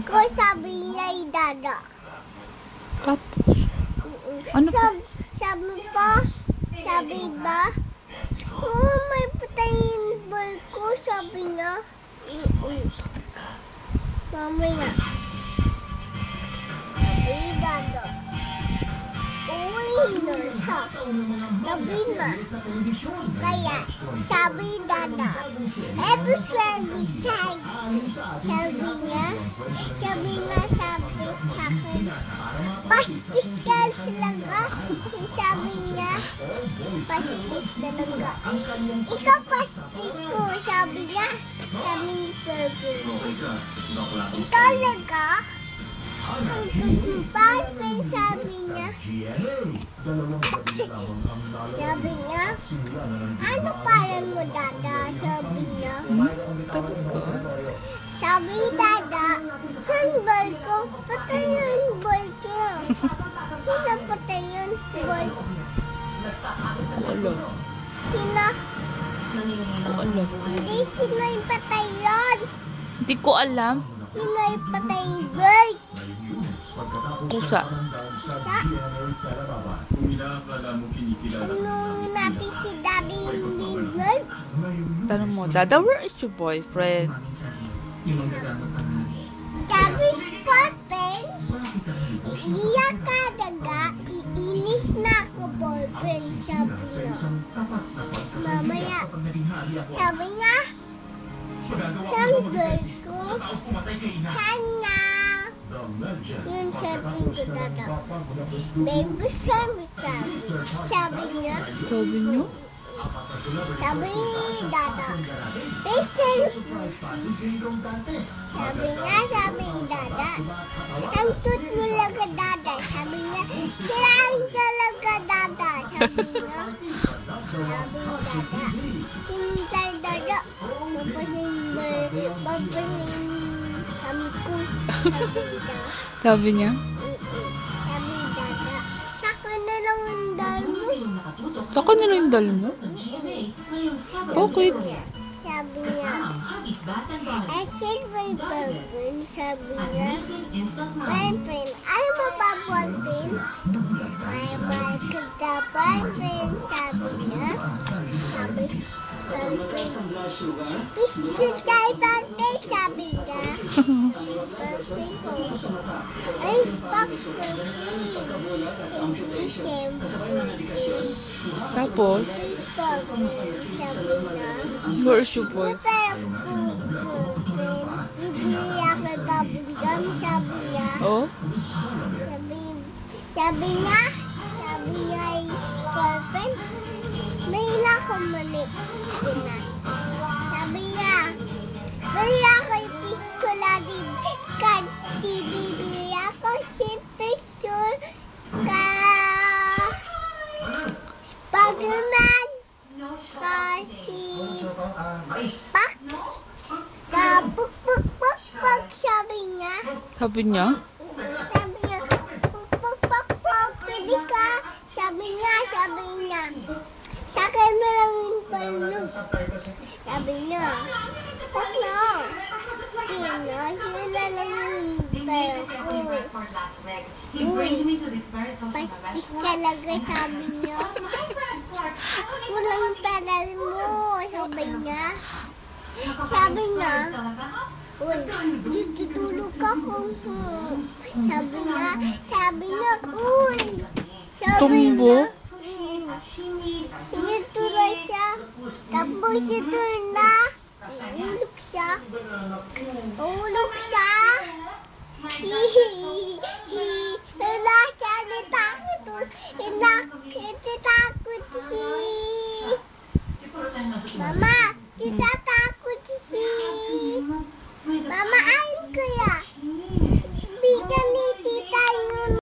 ko sabi niya idada. Tapos, ano pa? Sabi ba? Oh, may patayin boy ko, sabi niya. Mamaya. Idada. Uwi na siya. Sabi na. Kaya, sabi dada. Every sabi niya. Sabi sa akin. Pastis ka talaga. Sabi niya. Pastis talaga. Ikaw pastis ko. Sabi niya. Sabi ni Purple. Ikaw talaga. Ang pagpapalpin, sabi niya. Sabi niya, ano parang mo dada? Sabi niya. Sabi dada, saan boy ko? Patay yun boy ko. Sino patay yun boy? Alam. Sino? Alam. Hindi sino yung patay yun. Hindi ko alam. Sino yung patay yung boy? Pusa. Siya? Tanungin natin si Daddy hindi boy. Tanong mo, Dada, where is your boyfriend? Sabi Purple, iiyak ka daga, iinis na ako Purple, sabi niya. Mamaya, sabi niya, sabi ko, sana. Yun sabi ko dada. Baby, sabi niya. Sabi niyo? Sabi dada. Listen. Sabi dada. Ang tut mo lang dada. Sabi niya, sirain ka lang dada. Sabi niya. Sabi dada. Sinintay dada. Papasin kami ko. Sabi niya? Sabi dada. Saka na lang yung dal mo. Saka na lang yung dal mo? Bakit? Sabi niya. I said my boyfriend. Sabi niya. Boyfriend. Ano mo ba boyfriend? My kita boyfriend. Sabi niya. Sabi boyfriend. Pistis kay boyfriend. Sabi niya. Boyfriend ko. Ay, fuck boyfriend. Hindi siyempre. Tapos? Please boyfriend. Sabi niya. Where is your boy? Iiyak na babugam, sabi niya. Oh? Sabi niya ay boyfriend. May ako mali. Sabi niya, may ako ipiskola din. Bibili ako si pistol ka Spiderman. Kasi Pax puk sabi niya. Sabi niya? Sabi niya puk bilis ka. Sabi niya sa akin mo lang yung palo. Sabi niya puk na. Sila lang yung palo ko. Uy, pastis talaga, sabi niya. Kulang pala mo, sabi niya. Sabi niya, uy, tutulog ako. Sabi niya, uy. Sabi niya, sinituloy siya. Tapos ito na, ulog siya. Wala siya, natakot si Mama.